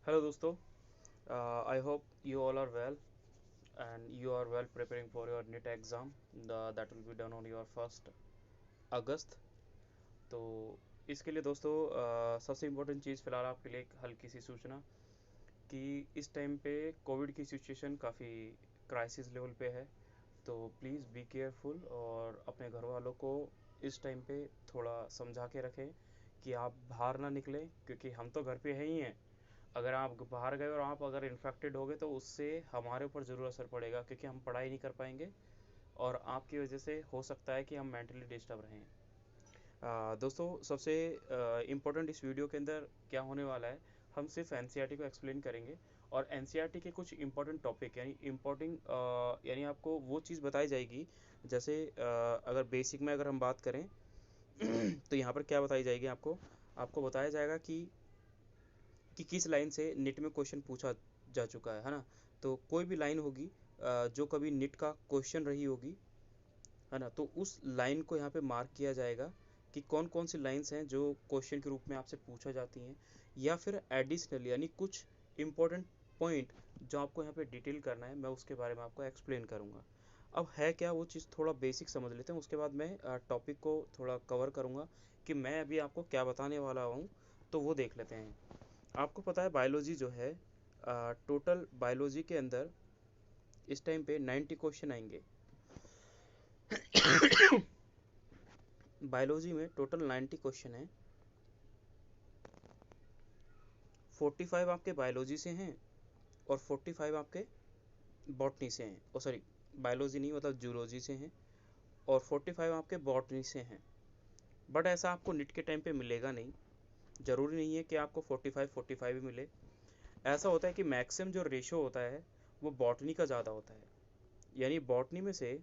Hello दोस्तों, I hope you all are well and you are well preparing for your NET exam that will be done on your 1st अगस्त। तो इसके लिए दोस्तों सबसे important चीज़ फ़िलहाल आपके लिए एक हल्की सी सूचना कि इस टाइम पे कोविड की सिचुएशन काफ़ी क्राइसिस लेवल पे है। तो प्लीज़ बी केयरफुल और अपने घर वालों को इस टाइम पे थोड़ा समझा के रखें कि आप बाहर ना निकलें, क्योंकि हम तो घर पे हैं ही हैं। अगर आप बाहर गए और आप अगर इन्फेक्टेड हो गए तो उससे हमारे ऊपर ज़रूर असर पड़ेगा, क्योंकि हम पढ़ाई नहीं कर पाएंगे और आपकी वजह से हो सकता है कि हम मेंटली डिस्टर्ब रहें। दोस्तों सबसे इम्पोर्टेंट इस वीडियो के अंदर क्या होने वाला है, हम सिर्फ एनसीईआरटी को एक्सप्लेन करेंगे और एनसीईआरटी के कुछ इम्पोर्टेंट टॉपिक यानी यानी आपको वो चीज़ बताई जाएगी। जैसे अगर बेसिक में अगर हम बात करें तो यहाँ पर क्या बताई जाएगी, आपको आपको बताया जाएगा कि किस लाइन से निट में क्वेश्चन पूछा जा चुका है ना। तो कोई भी लाइन होगी जो कभी निट का क्वेश्चन रही होगी, है ना, तो उस लाइन को यहाँ पे मार्क किया जाएगा कि कौन कौन सी लाइंस हैं जो क्वेश्चन के रूप में आपसे पूछा जाती हैं, या फिर एडिशनल यानी कुछ इम्पोर्टेंट पॉइंट जो आपको यहाँ पे डिटेल करना है, मैं उसके बारे में आपको एक्सप्लेन करूँगा। अब है क्या वो चीज़, थोड़ा बेसिक समझ लेते हैं, उसके बाद मैं टॉपिक को थोड़ा कवर करूँगा कि मैं अभी आपको क्या बताने वाला हूँ। तो वो देख लेते हैं। आपको पता है बायोलॉजी जो है, टोटल बायोलॉजी के अंदर इस टाइम पे 90 क्वेश्चन आएंगे। बायोलॉजी में टोटल 90 क्वेश्चन हैं। 45 आपके बायोलॉजी से हैं और 45 आपके बॉटनी से हैं, ओ सॉरी, बायोलॉजी नहीं मतलब जूलॉजी से हैं, और 45 आपके बॉटनी से हैं। बट ऐसा आपको निट के टाइम पे मिलेगा नहीं। ज़रूरी नहीं है कि आपको 45 ही मिले। ऐसा होता है कि मैक्सिमम जो रेशो होता है वो बॉटनी का ज़्यादा होता है, यानी बॉटनी में से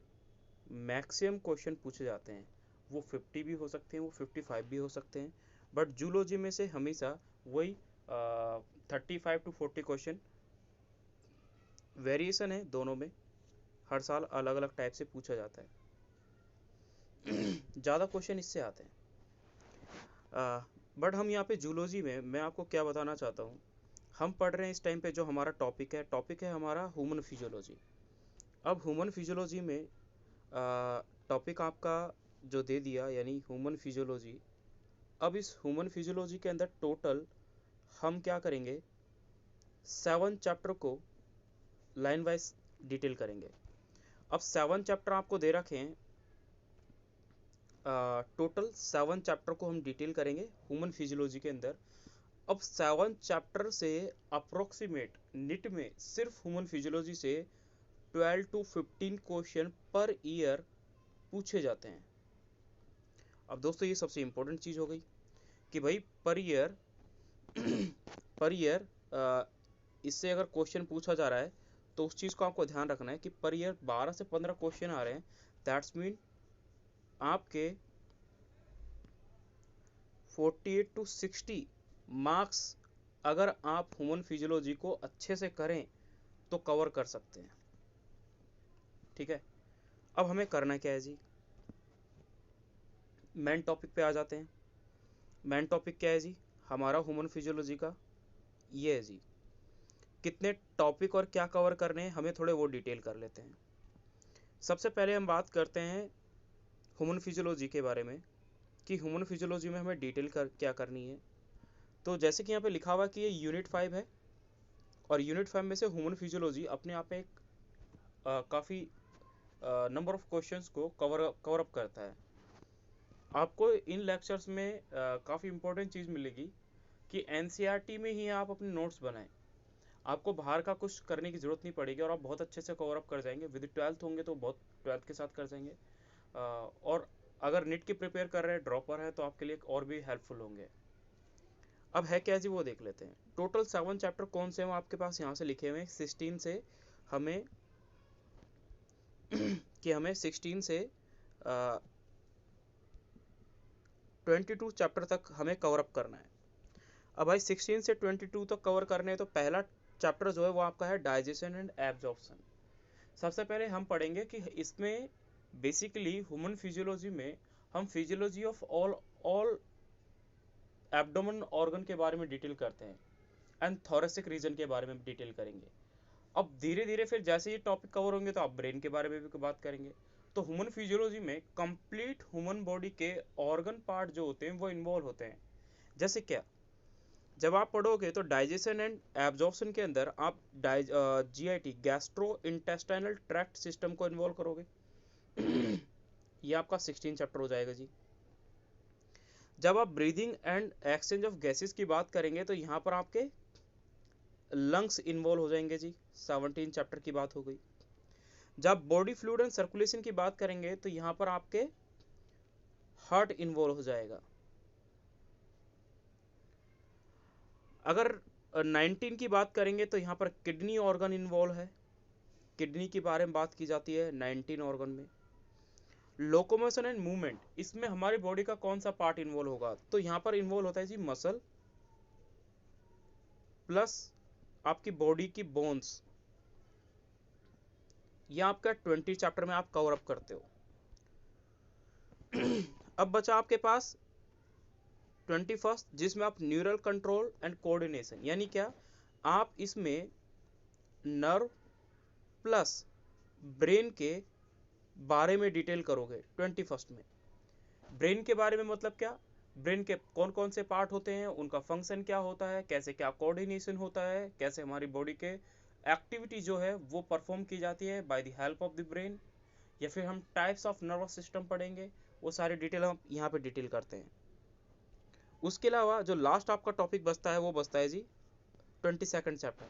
मैक्सिमम क्वेश्चन पूछे जाते हैं। वो 50 भी हो सकते हैं, वो 55 भी हो सकते हैं। बट जूलॉजी में से हमेशा वही 35 to 40 क्वेश्चन, वेरिएशन है दोनों में, हर साल अलग अलग टाइप से पूछा जाता है। ज़्यादा क्वेश्चन इससे आते हैं। बट हम यहाँ पे जूलॉजी में मैं आपको क्या बताना चाहता हूँ, हम पढ़ रहे हैं इस टाइम पे जो हमारा टॉपिक है हमारा ह्यूमन फिजियोलॉजी। अब ह्यूमन फिजियोलॉजी में टॉपिक आपका जो दे दिया यानी ह्यूमन फिजियोलॉजी। अब इस ह्यूमन फिजियोलॉजी के अंदर टोटल हम क्या करेंगे, 7 चैप्टर को लाइन वाइज डिटेल करेंगे। अब 7 चैप्टर आपको दे रखे हैं, टोटल 7 चैप्टर को हम डिटेल करेंगे ह्यूमन फिजियोलॉजी के अंदर। अब 7 चैप्टर से अप्रोक्सीमेट निट में सिर्फ ह्यूमन फिजियोलॉजी से 12 to 15 क्वेश्चन पर ईयर पूछे जाते हैं। अब दोस्तों ये सबसे इम्पोर्टेंट चीज़ हो गई कि भाई पर ईयर पर ईयर इससे अगर क्वेश्चन पूछा जा रहा है तो उस चीज़ को आपको ध्यान रखना है कि पर ईयर 12 से 15 क्वेश्चन आ रहे हैं। दैट्स मीन आपके 48 to 60 मार्क्स अगर आप ह्यूमन फिजियोलॉजी को अच्छे से करें तो कवर कर सकते हैं। ठीक है, अब हमें करना क्या है जी, मेन टॉपिक पे आ जाते हैं। मेन टॉपिक क्या है जी हमारा ह्यूमन फिजियोलॉजी का, ये है जी कितने टॉपिक और क्या कवर करने हैं, हमें थोड़े वो डिटेल कर लेते हैं। सबसे पहले हम बात करते हैं ह्यूमन फिजियोलॉजी के बारे में कि ह्यूमन फिजियोलॉजी में हमें डिटेल क्या करनी है। तो जैसे कि यहाँ पे लिखा हुआ कि ये यूनिट 5 है और यूनिट 5 में से ह्यूमन फिजियोलॉजी अपने आप में एक काफ़ी नंबर ऑफ क्वेश्चंस को कवर अप करता है। आपको इन लेक्चर्स में काफ़ी इंपॉर्टेंट चीज़ मिलेगी कि एनसीईआरटी में ही आप अपने नोट्स बनाएं। आपको बाहर का कुछ करने की ज़रूरत नहीं पड़ेगी और आप बहुत अच्छे से कवर अप कर जाएंगे। विद 12th होंगे तो बहुत 12th के साथ कर जाएंगे। और अगर नीट की प्रिपेयर कर रहे हैं, ड्रॉपर है, तो आपके लिए और भी हेल्पफुल होंगे। अब है क्या जी वो देख लेते हैं। टोटल 7 चैप्टर कौन से हैं वो आपके पास यहाँ से लिखे हुए हैं। 16 से हमें कि हमें 16 से 22 चैप्टर तक हमें कवर अप करना है। अब भाई 16 से 22 तक कवर करने हैं तो पहला चैप्टर जो है वो आपका है डाइजेशन एंड एब्जॉर्प्शन। सबसे पहले हम पढ़ेंगे कि इसमें बेसिकली ह्यूमन फिजियोलॉजी में हम physiology of all all abdomen organ के बारे में डिटेल करते हैं। एंड थोरेसिक रीजन के बारे में डिटेल करेंगे। अब धीरे धीरे फिर जैसे ये टॉपिक कवर होंगे तो आप ब्रेन के बारे में भी बात करेंगे। तो ह्यूमन फिजियोलॉजी में कंप्लीट ह्यूमन बॉडी के ऑर्गन पार्ट जो होते हैं वो इन्वॉल्व होते हैं। जैसे क्या, जब आप पढ़ोगे तो डाइजेशन एंड एब्जॉर्प्शन के अंदर आप GIT gastro intestinal tract system को इन्वॉल्व करोगे। ये आपका 16 चैप्टर हो जाएगा जी। जब आप breathing and exchange of gases की बात करेंगे तो यहाँ पर आपके लंग्स इन्वॉल्व हो जाएंगे जी, 17 चैप्टर की बात हो गई। जब बॉडी फ्लूइड एंड सर्कुलेशन की बात करेंगे तो यहाँ पर आपके हार्ट इन्वॉल्व हो जाएगा। अगर 19 की बात करेंगे तो यहाँ पर किडनी ऑर्गन इन्वॉल्व है, किडनी के बारे में बात की जाती है 19 ऑर्गन में। लोकोमोशन एंड मूवमेंट, इसमें हमारी बॉडी का कौन सा पार्ट इन्वॉल्व होगा, तो यहाँ पर इन्वॉल्व होता है जी मसल प्लस आपकी बॉडी की बोन्स। ये आपका 20 चैप्टर में आप कवर अप करते हो। अब बचा आपके पास 21 जिसमें आप न्यूरल कंट्रोल एंड कोऑर्डिनेशन, यानी क्या, आप इसमें नर्व प्लस ब्रेन के बारे में डिटेल करोगे 21 में। ब्रेन के बारे में मतलब क्या, ब्रेन के कौन कौन से पार्ट होते हैं, उनका फंक्शन क्या होता है, कैसे क्या कोऑर्डिनेशन होता है, कैसे हमारी बॉडी के एक्टिविटी जो है वो परफॉर्म की जाती है by the help of the brain, या फिर हम टाइप्स ऑफ नर्वस सिस्टम पढ़ेंगे। वो सारी डिटेल हम यहाँ पे डिटेल करते हैं। उसके अलावा जो लास्ट आपका टॉपिक बचता है वो बचता है जी 22nd chapter,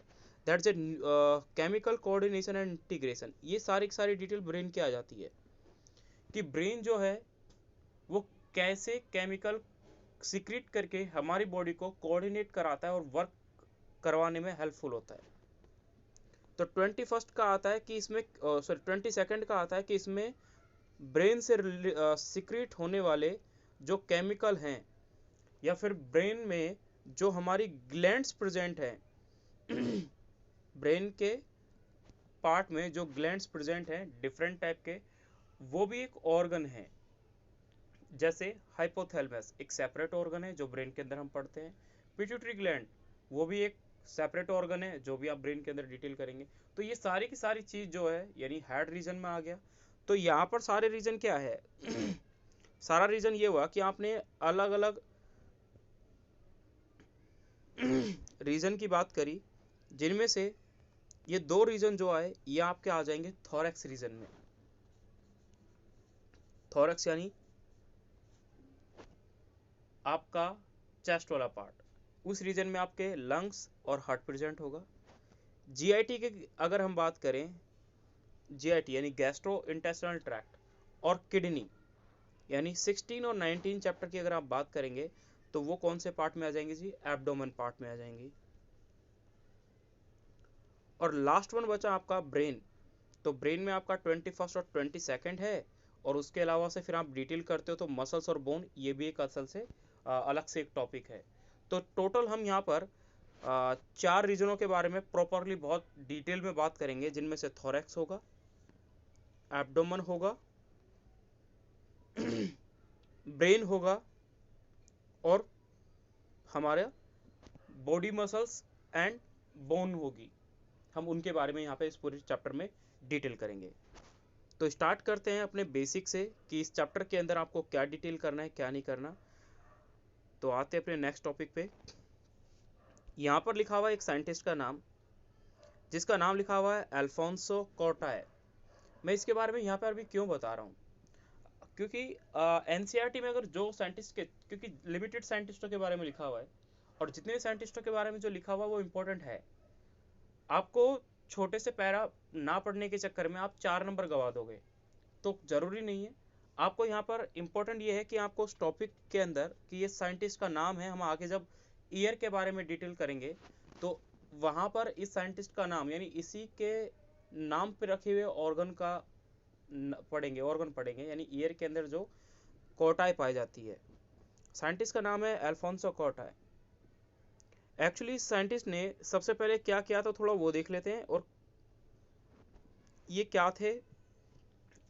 that's a chemical coordination and integration. ये सारी की सारी डिटेल ब्रेन की आ जाती है कि ब्रेन जो है वो कैसे केमिकल सीक्रेट करके हमारी बॉडी को कोऑर्डिनेट कराता है और वर्क करवाने में हेल्पफुल होता है। तो 21 का आता है कि इसमें, सॉरी 22nd का आता है कि इसमें ब्रेन से सीक्रेट होने वाले जो केमिकल हैं, या फिर ब्रेन में जो हमारी ग्लैंड्स प्रेजेंट हैं, ब्रेन के पार्ट में जो ग्लैंड्स प्रेजेंट हैं डिफरेंट टाइप के, वो भी एक ऑर्गन है। जैसे हाइपोथैलेमस एक सेपरेट ऑर्गन है जो ब्रेन के अंदर हम पढ़ते हैं। पिट्यूटरी ग्लैंड वो भी एक सेपरेट ऑर्गन है जो भी आप ब्रेन के अंदर डिटेल करेंगे। तो ये सारी की सारी चीज जो है यानी हेड रीजन में आ गया। तो यहाँ पर सारे रीजन क्या है, सारा रीजन ये हुआ कि आपने अलग अलग रीजन की बात करी, जिनमें से ये 2 रीजन जो आए ये आपके आ जाएंगे थोरैक्स रीजन में। थोरैक्स यानी आपका चेस्ट वाला पार्ट, उस रीजन में आपके लंग्स और हार्ट प्रेजेंट होगा। जीआईटी के अगर हम बात करें, जीआईटी यानी गैस्ट्रो इंटेस्टाइनल ट्रैक्ट और किडनी, यानी 16 और 19 चैप्टर की अगर आप बात करेंगे तो वो कौन से पार्ट में आ जाएंगे जी, एब्डोमेन पार्ट में आ जाएंगी। और लास्ट वन बचा आपका ब्रेन। तो ब्रेन में आपका 21 और 22 है, और उसके अलावा से फिर आप डिटेल करते हो तो मसल्स और बोन, ये भी एक असल से अलग से एक टॉपिक है। तो टोटल हम यहाँ पर 4 रीजनों के बारे में प्रॉपरली बहुत डिटेल में बात करेंगे, जिनमें से थोरैक्स होगा, एब्डोमेन होगा, ब्रेन होगा, और हमारे बॉडी मसल्स एंड बोन होगी। हम उनके बारे में यहाँ पे इस पूरे चैप्टर में डिटेल करेंगे। तो स्टार्ट करते हैं अपने बेसिक से कि इस चैप्टर के अंदर आपको क्या डिटेल करना है क्या नहीं करना। तो आते हैं अपने नेक्स्ट टॉपिक पे। यहाँ पर लिखा हुआ है एक साइंटिस्ट का नाम, जिसका नाम लिखा हुआ है अल्फोंसो कोर्टाए। मैं इसके बारे में यहाँ पर अभी क्यों बता रहा हूँ, क्योंकि एनसीईआरटी में अगर जो साइंटिस्ट के, क्योंकि लिमिटेड साइंटिस्टों के बारे में लिखा हुआ है, और जितने साइंटिस्टों के बारे में जो लिखा हुआ है वो इम्पोर्टेंट है। आपको छोटे से पैरा ना पढ़ने के चक्कर में आप 4 नंबर गवा दोगे, तो जरूरी नहीं है। आपको यहाँ पर इम्पोर्टेंट ये है कि आपको उस टॉपिक के अंदर कि ये साइंटिस्ट का नाम है, हम आगे जब ईयर के बारे में डिटेल करेंगे तो वहाँ पर इस साइंटिस्ट का नाम यानी इसी के नाम पे रखे हुए ऑर्गन का पढ़ेंगे, ऑर्गन पढ़ेंगे, यानी ईयर के अंदर जो कोटाई पाई जाती है। साइंटिस्ट का नाम है अल्फोंसो कोटाई। एक्चुअली साइंटिस्ट ने सबसे पहले क्या किया था थोड़ा वो देख लेते हैं, और ये क्या थे,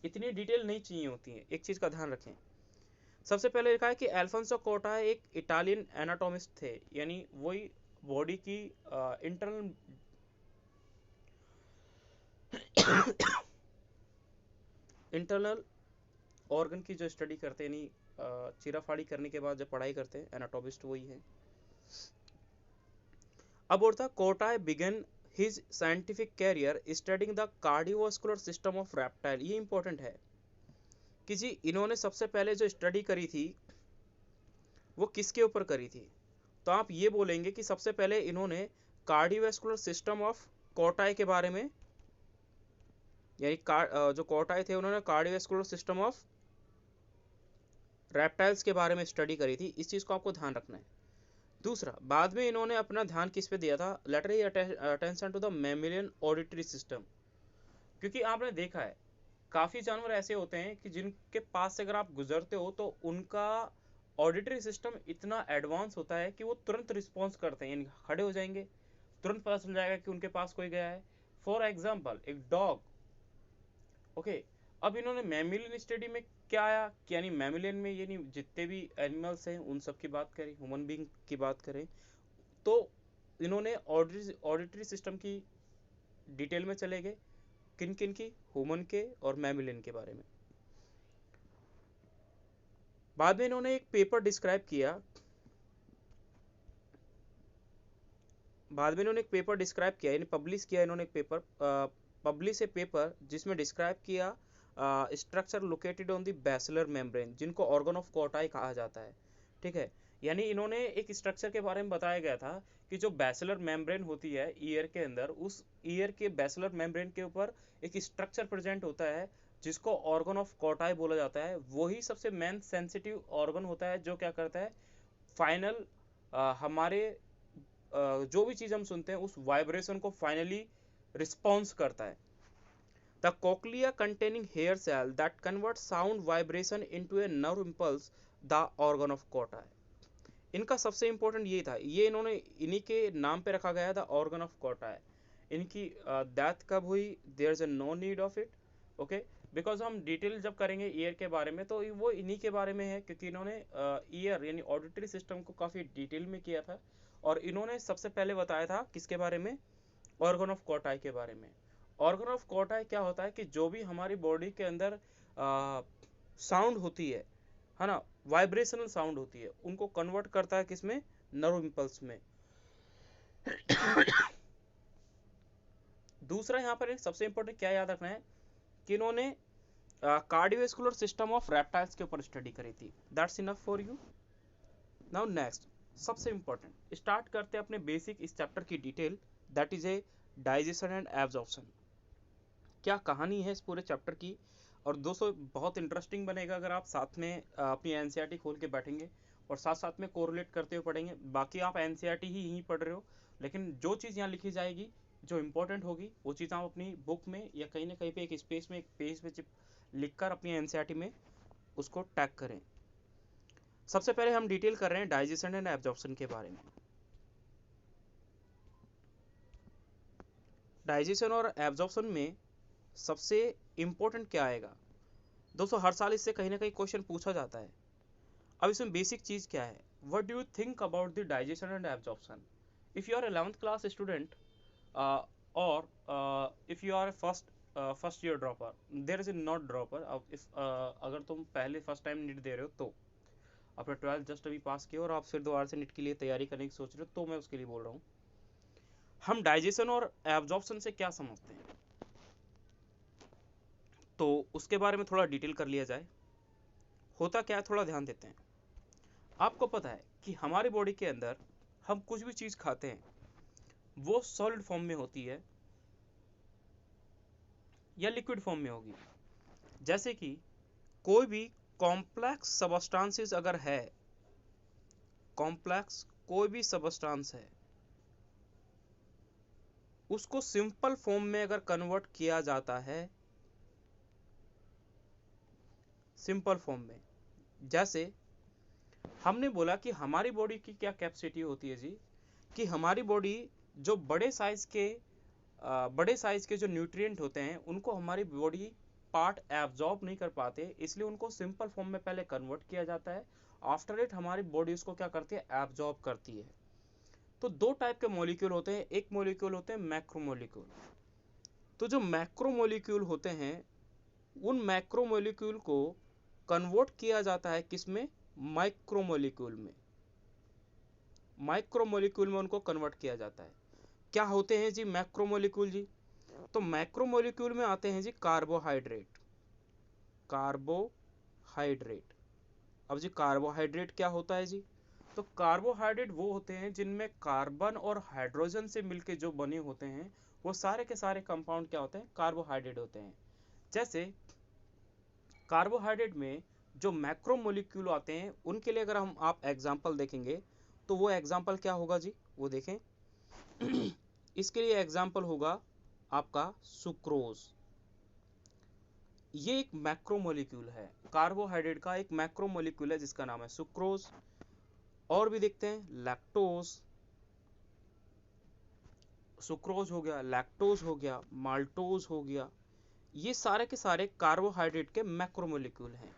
इतनी डिटेल नहीं चाहिए होती है, एक चीज का ध्यान रखें। सबसे पहले लिखा है कि अल्फोंसो कोटाई एक इटालियन एनाटोमिस्ट थे, यानी वही बॉडी की इंटरनल इंटरनल ऑर्गन की जो स्टडी करते हैं, यानी चीराफाड़ी करने के बाद जब पढ़ाई करते हैं, एनाटोमिस्ट वही है। अब होता Corti began his scientific career studying the cardiovascular system of reptile. ये इंपॉर्टेंट है कि जी इन्होंने सबसे पहले जो स्टडी करी थी वो किसके ऊपर करी थी। तो आप ये बोलेंगे कि सबसे पहले इन्होंने कार्डियोवास्कुलर सिस्टम ऑफ कोटाई के बारे में, यानी जो कोटाई थे उन्होंने कार्डियोवास्कुलर सिस्टम ऑफ रेप्टाइल्स के बारे में स्टडी करी थी। इस चीज को आपको ध्यान रखना है। दूसरा, बाद में इन्होंने अपना ध्यान किस पे दिया था, literally attention to the mammalian auditory system. क्योंकि आपने देखा है काफी जानवर ऐसे होते हैं कि जिनके पास से अगर आप गुजरते हो तो उनका ऑडिटरी सिस्टम इतना एडवांस होता है कि वो तुरंत रिस्पॉन्स करते हैं, यानी खड़े हो जाएंगे, तुरंत पता चल जाएगा कि उनके पास कोई गया है। फॉर एग्जाम्पल एक डॉग, ओके। अब इन्होंने मैमिलियन स्टडी में क्या आया कि यानी मैमिलियन में यानी जितने भी एनिमल्स हैं उन सब की बात करें, ह्यूमन बीइंग की बात करें, तो इन्होंने ऑडिटरी सिस्टम की डिटेल में चले गए। किन किन की, ह्यूमन के और मैमिलियन के बारे में। बाद में इन्होंने एक पेपर डिस्क्राइब किया, यानी पब्लिश किया इन्होंने एक पेपर, पब्लिश ए पेपर जिसमें डिस्क्राइब किया structure located on the basilar membrane, जिनको ऑर्गन ऑफ कोटाई कहा जाता है। ठीक है, यानी इन्होंने एक स्ट्रक्चर के बारे में बताया गया था कि जो बैसिलर मेम्ब्रेन होती है ईयर के अंदर, उस ईयर के बैसिलर मेम्ब्रेन के ऊपर एक स्ट्रक्चर प्रेजेंट होता है जिसको ऑर्गन ऑफ कोटाई बोला जाता है। वही सबसे मेन सेंसिटिव ऑर्गन होता है जो क्या करता है, फाइनल हमारे जो भी चीज हम सुनते हैं उस वाइब्रेशन को फाइनली रिस्पॉन्स करता है। The cochlea containing hair cell that convert sound vibration into a nerve impulse, the organ of Corti. इनका सबसे इंपॉर्टेंट ये था, ये इन्होंने इन्हीं के नाम पे रखा गया था ऑर्गन ऑफ कोटाई। इनकी डेथ कब हुई, there is no need of it, okay, because हम डिटेल जब करेंगे ईयर के बारे में तो वो इन्हीं के बारे में है, क्योंकि इन्होंने ईयर यानी ऑडिटरी सिस्टम को काफी डिटेल में किया था। और इन्होंने सबसे पहले बताया था किसके बारे में, ऑर्गन ऑफ कोटाई के बारे में। ऑर्गन ऑफ कोटाई क्या होता है कि जो भी हमारी बॉडी के अंदर साउंड होती है ना, वाइब्रेशनल साउंड होती है, उनको कन्वर्ट करता है किसमें, नर्व इंपल्स में। दूसरा यहाँ पर सबसे इंपॉर्टेंट क्या याद रखना है कि इन्होंने कार्डियोवास्कुलर सिस्टम ऑफ रेप्टाइल्स के ऊपर स्टडी करी थी। That's enough for you. Now next, सबसे इंपॉर्टेंट स्टार्ट करते हैं अपने बेसिक इस चैप्टर की detail, that is a digestion and absorption. क्या कहानी है इस पूरे चैप्टर की। और दोस्तों बहुत इंटरेस्टिंग बनेगा अगर आप साथ में अपनी एनसीईआरटी खोल के बैठेंगे और साथ साथ में कोरिलेट करते हुए पढ़ेंगे। बाकी आप एनसीईआरटी ही यहीं पढ़ रहे हो, लेकिन जो चीज़ यहाँ लिखी जाएगी जो इंपॉर्टेंट होगी वो चीज़ आप अपनी बुक में या कहीं ना कहीं पे एक स्पेस में एक पेज पे लिख कर अपनी एनसीईआरटी में उसको टैग करें। सबसे पहले हम डिटेल कर रहे हैं डाइजेशन एंड एब्जॉर्प्शन के बारे में। डाइजेशन और एब्जॉर्प्शन में सबसे इंपॉर्टेंट क्या आएगा दोस्तों, हर साल इससे कहीं ना कहीं क्वेश्चन पूछा जाता है। अब इसमें बेसिक चीज क्या है, what do you think about the digestion and absorption. If you are 11th class student और if you are first year dropper, there is not dropper. If अगर तुम पहले फर्स्ट टाइम नीट दे रहे हो, तो अपने 12th जस्ट अभी पास किया और आप फिर दोबारा से नीट के लिए तैयारी करने की सोच रहे हो, तो मैं उसके लिए बोल रहा हूँ। हम डाइजेशन और एब्जॉर्प्शन से क्या समझते हैं, तो उसके बारे में थोड़ा डिटेल कर लिया जाए। होता क्या है, थोड़ा ध्यान देते हैं। आपको पता है कि हमारी बॉडी के अंदर हम कुछ भी चीज खाते हैं वो सॉलिड फॉर्म में होती है या लिक्विड फॉर्म में होगी। जैसे कि कोई भी कॉम्प्लेक्स सबस्टांसेस अगर है, कॉम्प्लेक्स कोई भी सबस्टांस है, उसको सिंपल फॉर्म में अगर कन्वर्ट किया जाता है, सिंपल फॉर्म में, जैसे हमने बोला कि हमारी बॉडी की क्या कैपेसिटी होती है जी, कि हमारी बॉडी जो बड़े साइज के जो न्यूट्रिएंट होते हैं उनको हमारी बॉडी पार्ट एब्जॉर्ब नहीं कर पाते, इसलिए उनको सिंपल फॉर्म में पहले कन्वर्ट किया जाता है। आफ्टर इट हमारी बॉडी उसको क्या करती है, एब्जॉर्ब करती है। तो दो टाइप के मॉलिक्यूल होते हैं, एक मॉलिक्यूल होते हैं मैक्रोमोलिक्यूल। तो जो मैक्रोमोलिक्यूल होते हैं उन मैक्रोमोलिक्यूल को कन्वर्ट किया जाता है किसमें, माइक्रोमोलिक्यूल में। माइक्रोमोलिक्यूल में उनको कन्वर्ट किया जाता है। क्या होते हैं जी मैक्रोमोलिक्यूल जी, तो मैक्रोमोलिक्यूल में आते हैं जी कार्बोहाइड्रेट। कार्बोहाइड्रेट, अब जी कार्बोहाइड्रेट क्या होता है जी, तो कार्बोहाइड्रेट वो होते हैं जिनमें कार्बन और हाइड्रोजन से मिलके जो बने होते हैं वो सारे के सारे कंपाउंड क्या होते हैं, कार्बोहाइड्रेट होते हैं। जैसे कार्बोहाइड्रेट में जो मैक्रोमोलिक्यूल आते हैं उनके लिए अगर हम आप एग्जांपल देखेंगे तो वो एग्जांपल क्या होगा जी, वो देखें। इसके लिए एग्जांपल होगा आपका सुक्रोज। ये एक मैक्रोमोलिक्यूल है, कार्बोहाइड्रेट का एक मैक्रोमोलिक्यूल है जिसका नाम है सुक्रोज। और भी देखते हैं, लैक्टोज, सुक्रोज हो गया, लैक्टोज हो गया, माल्टोज हो गया, ये सारे के सारे कार्बोहाइड्रेट के मैक्रोमोलिक्यूल हैं।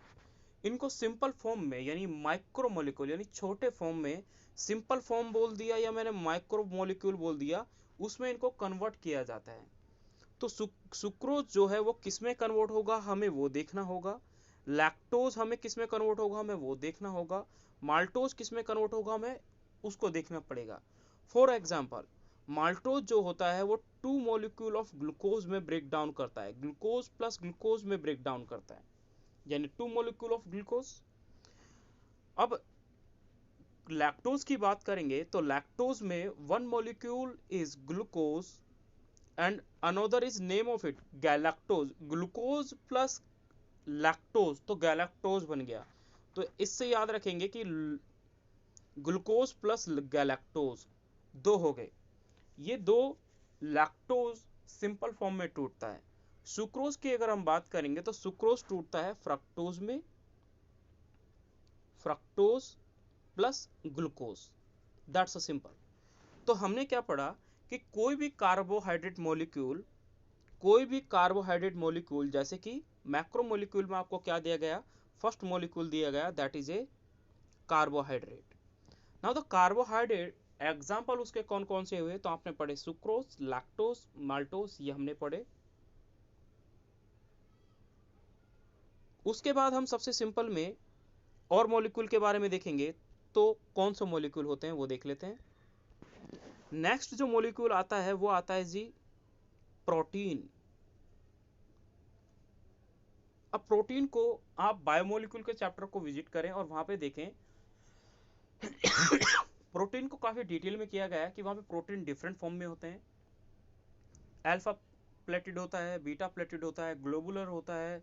इनको सिंपल फॉर्म में यानी माइक्रोमोलिक्यूल यानी छोटे फॉर्म में, सिंपल फॉर्म बोल दिया या मैंने माइक्रोमोलिक्यूल बोल दिया, उसमें इनको कन्वर्ट किया जाता है। तो सुक्रोज जो है वो किस में कन्वर्ट होगा हमें वो देखना होगा, लैक्टोज हमें किस में कन्वर्ट होगा हमें वो देखना होगा, माल्टोज किस में कन्वर्ट होगा हमें उसको देखना पड़ेगा। फॉर एग्जाम्पल माल्टोज जो होता है वो 2 मॉलिक्यूल ऑफ ग्लूकोज में ब्रेक डाउन करता है, ग्लूकोज प्लस ग्लूकोज में ब्रेक डाउन करता है, यानी 2 मॉलिक्यूल ऑफ ग्लूकोज। अब लैक्टोज की बात करेंगे तो लैक्टोज में 1 molecule is glucose and another is name of it galactose, glucose plus lactose तो गैलेक्टोज बन गया। तो इससे याद रखेंगे कि ग्लूकोज प्लस गैलेक्टोज दो हो गए, ये दो लैक्टोज सिंपल फॉर्म में टूटता है। सुक्रोज की अगर हम बात करेंगे तो सुक्रोज टूटता है फ्रक्टोज में, fructose plus glucose, that's a simple. तो हमने क्या पढ़ा कि कोई भी कार्बोहाइड्रेट मॉलिक्यूल जैसे कि मैक्रोमोलिक्यूल में आपको क्या दिया गया, फर्स्ट मॉलिक्यूल दिया गया that is a carbohydrate. Now the carbohydrate example उसके कौन कौन से हुए, तो आपने पढ़े सुक्रोज, लैक्टोज, माल्टोज, ये हमने पढ़े। उसके बाद हम सबसे सिंपल में और मॉलिक्यूल के बारे में देखेंगे, तो कौन से मॉलिक्यूल होते हैं वो देख लेते हैं। नेक्स्ट जो मॉलिक्यूल आता है वो आता है जी प्रोटीन। अब प्रोटीन को आप बायोमोलिक्यूल के चैप्टर को विजिट करें और वहां पे देखें प्रोटीन को काफी डिटेल में किया गया है कि वहां पे प्रोटीन डिफरेंट फॉर्म में होते हैं, अल्फा प्लेटेड होता है, बीटा प्लेटेड होता है, ग्लोबुलर होता है,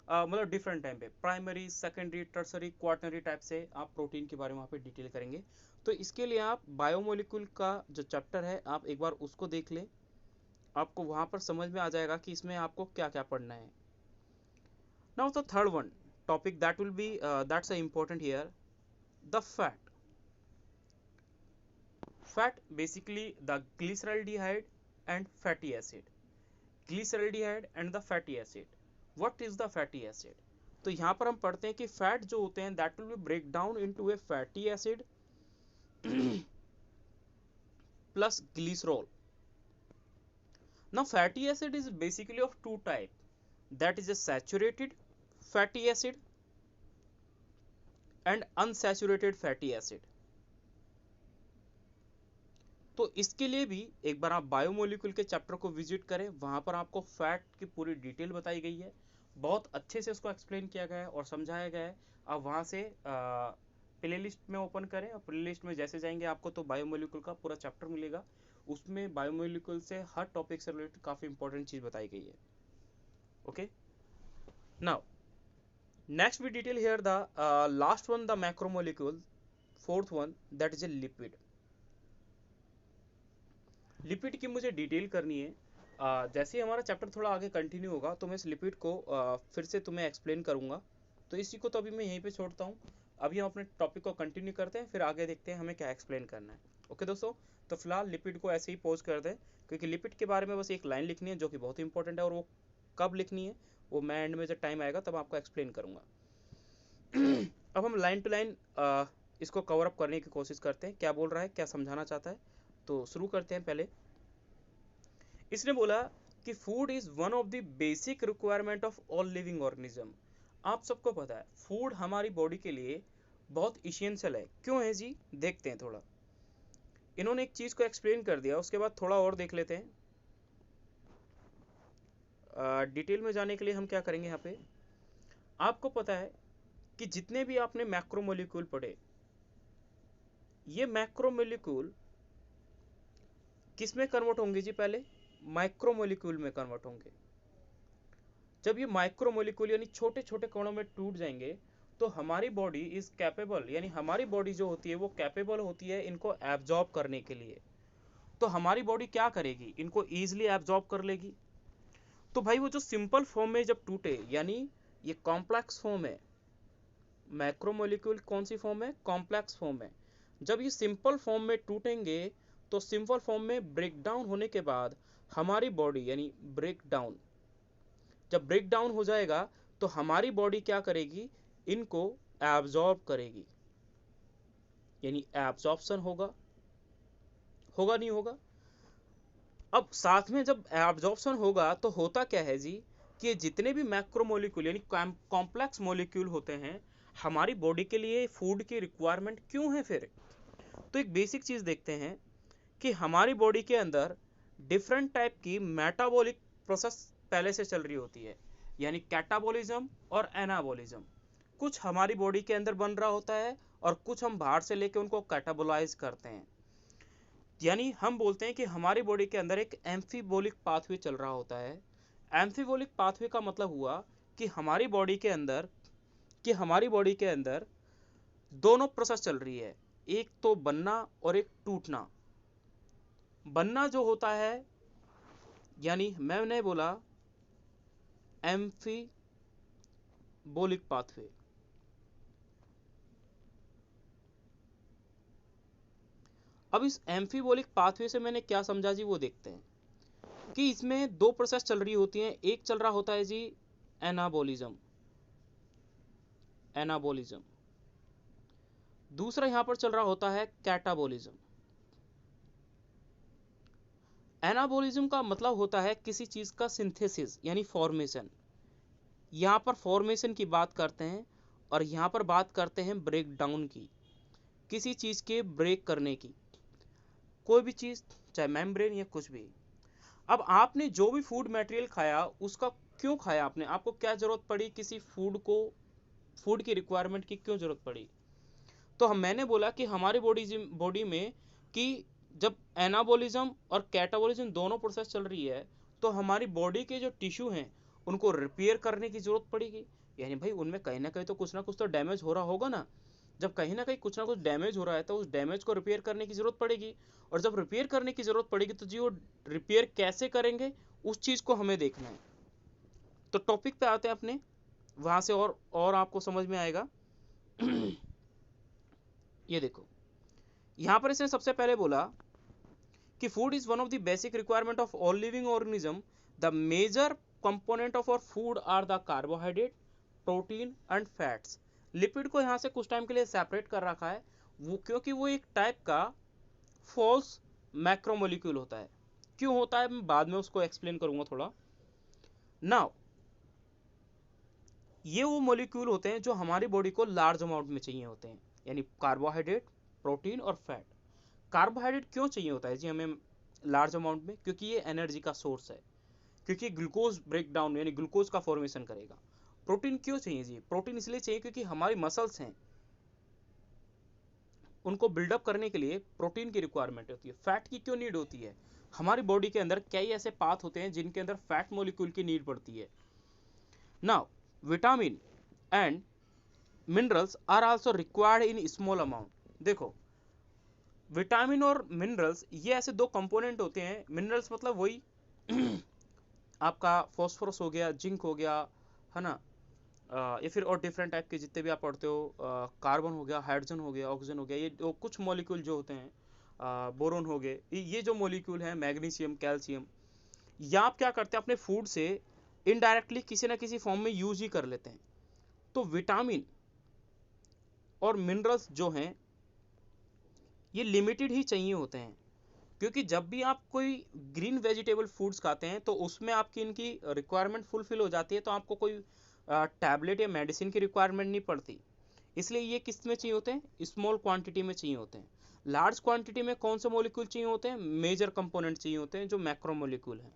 मतलब डिफरेंट टाइम पे primary, secondary, tertiary, quaternary type से आप प्रोटीन के बारे में वहाँ पे डिटेल करेंगे। तो इसके लिए आप बायोमोलिक्यूल का जो चैप्टर है आप एक बार उसको देख लें, आपको वहाँ पर समझ में आ जाएगा कि इसमें आपको क्या क्या पढ़ना है। Now the third one topic that will be that's important here, the fat. Fat basically the glyceraldehyde and fatty acid, glyceraldehyde and the fatty acid. What is the fatty acid, तो यहाँ पर हम पढ़ते हैं कि फैट जो होते हैं that will be break down into a fatty acid plus glycerol. Now fatty acid is basically of two type, that is a saturated fatty acid and unsaturated fatty acid। तो इसके लिए भी एक बार आप बायोमोलिक्यूल के चैप्टर को visit करें, वहां पर आपको फैट की पूरी डिटेल बताई गई है, बहुत अच्छे से उसको एक्सप्लेन किया गया है और समझाया गया है। आप वहां से प्ले लिस्ट में ओपन करें और प्ले लिस्ट में जैसे जाएंगे आपको तो बायोमोलिक्यूल का पूरा चैप्टर मिलेगा, उसमें बायोमोलिक्यूल से हर टॉपिक से रिलेटेड काफ़ी इंपॉर्टेंट चीज़ बताई गई है। Okay, now next we detail here the last one, the macromolecule, fourth one that is a lipid। Lipid की मुझे डिटेल करनी है, जैसे ही हमारा चैप्टर थोड़ा आगे कंटिन्यू होगा तो मैं इस लिपिड को फिर से तुम्हें एक्सप्लेन करूंगा। तो इसी को तो अभी मैं यहीं पे छोड़ता हूँ, अभी हम अपने टॉपिक को कंटिन्यू करते हैं, फिर आगे देखते हैं हमें क्या एक्सप्लेन करना है। ओके दोस्तों, तो फिलहाल लिपिड को ऐसे ही पॉज कर दें, क्योंकि लिपिड के बारे में बस एक लाइन लिखनी है जो कि बहुत इंपॉर्टेंट है, और वो कब लिखनी है वो मैं एंड में जब टाइम आएगा तब आपको एक्सप्लेन करूंगा। अब हम लाइन टू लाइन इसको कवर अप करने की कोशिश करते हैं, क्या बोल रहा है, क्या समझाना चाहता है। तो शुरू करते हैं। पहले इसने बोला कि food is one of the basic requirement of all living organism. आप सबको पता है फूड हमारी बॉडी के लिए बहुत इसेंशियल है। क्यों है जी, देखते हैं थोड़ा। इन्होंने एक चीज को एक्सप्लेन कर दिया, उसके बाद थोड़ा और देख लेते हैं। डिटेल में जाने के लिए हम क्या करेंगे, यहाँ पे आपको पता है कि जितने भी आपने मैक्रोमोलिक्यूल पढ़े, ये मैक्रोमोलिक्यूल किस में कन्वर्ट होंगे जी, पहले माइक्रोमोलिक्यूल में कन्वर्ट होंगे। जब ये माइक्रोमोलिक्यूल यानी छोटे छोटे कणों में टूट जाएंगे तो हमारी बॉडी इज कैपेबल, यानी हमारी बॉडी जो होती है वो कैपेबल होती है इनको एब्जॉर्ब करने के लिए। तो हमारी बॉडी क्या करेगी, इनको ईजिली एब्जॉर्ब कर लेगी। तो भाई वो जो सिंपल फॉर्म में जब टूटे, यानी ये कॉम्प्लेक्स फॉर्म है, मैक्रोमोलिक्यूल कौन सी फॉर्म है, कॉम्प्लेक्स फॉर्म है। जब ये सिंपल फॉर्म में टूटेंगे तो सिंपल फॉर्म में ब्रेक डाउन होने के बाद हमारी बॉडी, यानी ब्रेक डाउन, जब ब्रेक डाउन हो जाएगा तो हमारी बॉडी क्या करेगी, इनको एब्जॉर्ब करेगी, यानी एब्जॉर्प्शन होगा। होगा नहीं होगा। अब साथ में जब एब्जॉर्प्शन होगा तो होता क्या है जी, कि जितने भी मैक्रोमोलिक्यूल यानी कॉम्प्लेक्स मोलिक्यूल होते हैं हमारी बॉडी के लिए फूड की रिक्वायरमेंट क्यों है फिर। तो एक बेसिक चीज देखते हैं कि हमारी बॉडी के अंदर डिफरेंट टाइप की मेटाबॉलिक प्रोसेस पहले से चल रही होती है, यानी कैटाबॉलिज्म और एनाबॉलिज्म। कुछ हमारी बॉडी के अंदर बन रहा होता है और कुछ हम बाहर से लेके उनको कैटाबोलाइज करते हैं। यानी हम बोलते हैं कि हमारी बॉडी के अंदर एक एम्फीबोलिक पाथवे चल रहा होता है। एम्फीबोलिक पाथवे का मतलब हुआ कि हमारी बॉडी के अंदर दोनों प्रोसेस चल रही है, एक तो बनना और एक टूटना। बनना जो होता है, यानी मैंने बोला एम्फीबोलिक पाथवे। अब इस एम्फीबोलिक पाथवे से मैंने क्या समझा जी, वो देखते हैं कि इसमें दो प्रोसेस चल रही होती हैं। एक चल रहा होता है जी एनाबोलिज्म, दूसरा यहां पर चल रहा होता है कैटाबोलिज्म। एनाबोलिज्म का मतलब होता है किसी चीज का सिंथेसिस यानी फॉर्मेशन। यहां पर फॉर्मेशन की बात करते हैं और यहां पर बात करते हैं ब्रेक डाउन की, किसी चीज के ब्रेक करने की, कोई भी चीज, चाहे मेम्ब्रेन या कुछ भी। अब आपने जो भी फूड मटेरियल खाया उसका क्यों खाया आपने, आपको क्या जरूरत पड़ी किसी फूड को, फूड की रिक्वायरमेंट की क्यों जरूरत पड़ी। तो मैंने बोला कि हमारी बॉडी में कि जब एनाबोलिज्म और कैटाबोलिज्म दोनों प्रोसेस चल रही है तो हमारी बॉडी के जो टिश्यू हैं उनको रिपेयर करने की जरूरत पड़ेगी। यानी भाई उनमें कहीं ना कहीं तो कुछ ना कुछ तो डैमेज हो रहा होगा ना। जब कहीं ना कहीं कुछ ना कुछ डैमेज हो रहा है तो उस डैमेज को रिपेयर करने की जरूरत पड़ेगी। और जब रिपेयर करने की जरूरत पड़ेगी तो जी वो रिपेयर कैसे करेंगे उस चीज को हमें देखना है। तो टॉपिक पे आते हैं अपने, वहां से और आपको समझ में आएगा। ये देखो यहां पर इसने सबसे पहले बोला कि food is one of the basic requirement of all living organism. The major component of our food are the carbohydrate, protein and fats. Lipid को यहां से कुछ टाइम के लिए सेपरेट कर रखा है वो, क्योंकि वो एक टाइप का फॉल्स मैक्रोमोलिक्यूल होता है। क्यों होता है मैं बाद में उसको एक्सप्लेन करूंगा थोड़ा। नाउ ये वो मॉलिक्यूल होते हैं जो हमारी बॉडी को लार्ज अमाउंट में चाहिए होते हैं, यानी कार्बोहाइड्रेट, प्रोटीन और फैट। कार्बोहाइड्रेट क्यों चाहिए होता है जी हमें लार्ज अमाउंट में, क्योंकि ये एनर्जी का सोर्स है, क्योंकि ग्लूकोज ब्रेक डाउन यानी ग्लूकोज का फॉर्मेशन करेगा। प्रोटीन क्यों चाहिए जी, प्रोटीन इसलिए चाहिए क्योंकि हमारी मसल्स हैं उनको बिल्डअप करने के लिए प्रोटीन की रिक्वायरमेंट होती है। फैट की क्यों नीड होती है, हमारी बॉडी के अंदर कई ऐसे पाथ होते हैं जिनके अंदर फैट मॉलिक्यूल की नीड पड़ती है। Now vitamin and minerals are also required in small amount. देखो विटामिन और मिनरल्स ये ऐसे दो कंपोनेंट होते हैं। मिनरल्स मतलब वही आपका फॉस्फोरस हो गया, जिंक हो गया, है ना, या फिर और डिफरेंट टाइप के जितने भी आप पढ़ते हो, कार्बन हो गया, हाइड्रोजन हो गया, ऑक्सीजन हो गया, ये कुछ मॉलिक्यूल जो होते हैं, बोरोन हो गए, ये जो मॉलिक्यूल हैं, मैग्नीशियम, कैल्शियम, या आप क्या करते हैं अपने फूड से इनडायरेक्टली किसी ना किसी फॉर्म में यूज ही कर लेते हैं। तो विटामिन और मिनरल्स जो हैं ये लिमिटेड ही चाहिए होते हैं, क्योंकि जब भी आप कोई ग्रीन वेजिटेबल फूड्स खाते हैं तो उसमें आपकी इनकी रिक्वायरमेंट फुलफिल हो जाती है, तो आपको कोई टैबलेट या मेडिसिन की रिक्वायरमेंट नहीं पड़ती। इसलिए ये किस में चाहिए होते हैं, स्मॉल क्वांटिटी में चाहिए होते हैं। लार्ज क्वांटिटी में कौन से मॉलिक्यूल चाहिए होते हैं, मेजर कंपोनेंट चाहिए होते हैं जो मैक्रो मॉलिक्यूल हैं।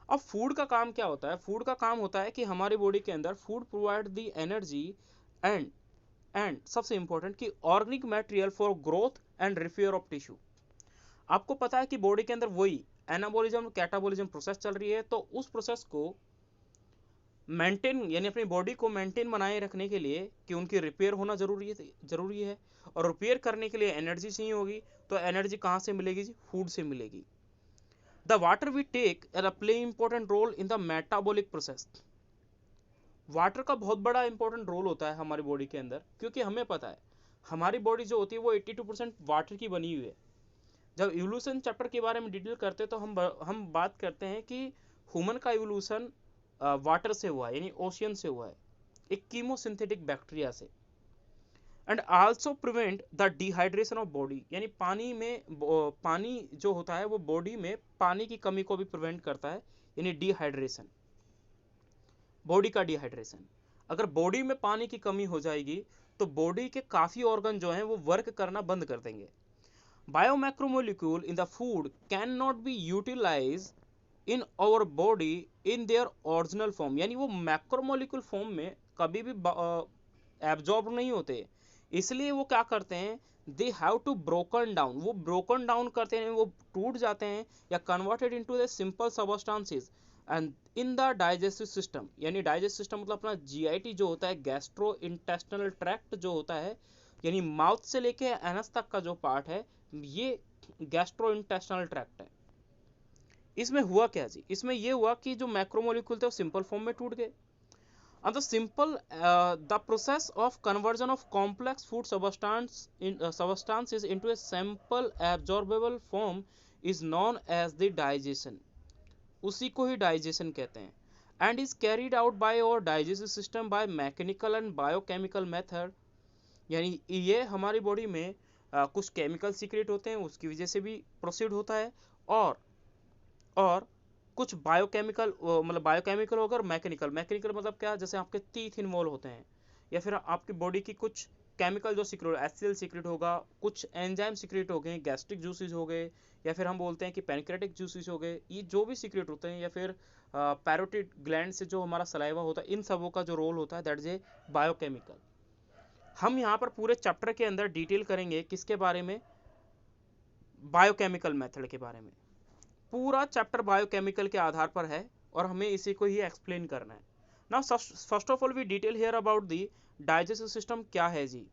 अब फूड का काम क्या होता है, फूड का काम होता है कि हमारी बॉडी के अंदर food provide the energy and सबसे इंपॉर्टेंट कि organic material for growth and repair of tissue. आपको पता है कि बॉडी के अंदर वही एनाबॉलिज्म कैटाबॉलिज्म प्रोसेस चल रही है, तो उस प्रोसेस को मेंटेन यानी अपनी बॉडी को मेंटेन बनाए रखने के लिए कि उनकी रिपेयर होना जरूरी है। और रिपेयर करने के लिए एनर्जी चाहिए होगी, तो एनर्जी कहाँ से मिलेगी जी, फूड से मिलेगी। The water we take play important role in the metabolic process. Water का बहुत बड़ा इंपॉर्टेंट रोल होता है हमारी बॉडी के अंदर, क्योंकि हमें पता है हमारी बॉडी जो होती है वो 82% वाटर की बनी हुई है। जब इवोल्यूशन चैप्टर के बारे में डिटेल करते हैं तो हम बात करते हैं कि ह्यूमन का इवोल्यूशन वाटर से हुआ है, यानी ओशियन से हुआ है, एक कीमोसिंथेटिक बैक्टीरिया से। And also prevent the dehydration of body, यानी पानी जो होता है वो बॉडी में पानी की कमी को भी प्रिवेंट करता है, यानी डिहाइड्रेशन, बॉडी का डिहाइड्रेशन। अगर बॉडी में पानी की कमी हो जाएगी तो बॉडी के काफी ऑर्गन जो हैं वो वर्क करना बंद कर देंगे। Biomacromolecule in the food can not be utilize in our body in their original form, यानी वो मैक्रोमोलिक्यूल फॉर्म में कभी भी एब्जॉर्ब नहीं होते। इसलिए वो क्या करते हैं, they have to broken down, वो ब्रोकन डाउन करते हैं, वो टूट जाते हैं या converted into the simple substances and in the digestive system, यानी डाइजेस्टिव सिस्टम मतलब अपना जीआईटी जो होता है, गैस्ट्रो इंटेस्टिनल ट्रैक्ट जो होता है, यानी माउथ से लेके एनस तक का जो पार्ट है, ये गैस्ट्रो इंटेस्टिनल ट्रैक्ट है। इसमें हुआ क्या जी, इसमें ये हुआ कि जो मैक्रोमोलिक्यूल थे वो सिंपल फॉर्म में टूट गए। And the process of conversion of complex food substances into a simple absorbable form is known as the digestion, उसी को ही digestion कहते हैं, and is carried out by our digestive system by mechanical and biochemical method, यानी ये हमारी body में कुछ chemical secret होते हैं उसकी वजह से भी प्रोसीड होता है, और कुछ बायोकेमिकल मतलब बायोकेमिकल होगा और मैकेनिकल मतलब क्या, जैसे आपके टीथ इन्वॉल्व होते हैं, या फिर आपकी बॉडी की कुछ केमिकल जो सीक्रेट एचसीएल सीक्रेट होगा, कुछ एंजाइम सीक्रेट हो गए, गैस्ट्रिक जूसेस हो गए, या फिर हम बोलते हैं कि पैनक्रेटिक जूसेस हो गए, ये जो भी सीक्रेट होते हैं, या फिर पैरोटिड ग्लैंड से जो हमारा सलाइवा होता है, इन सबों का जो रोल होता है दैट इज ए बायोकेमिकल। हम यहाँ पर पूरे चैप्टर के अंदर डिटेल करेंगे किसके बारे में, बायोकेमिकल मेथड के बारे में। पूरा चैप्टर बायोकेमिकल के आधार पर है और हमें इसी को ही एक्सप्लेन करना है। Now first of all we detail here about the digestive system क्या है जी।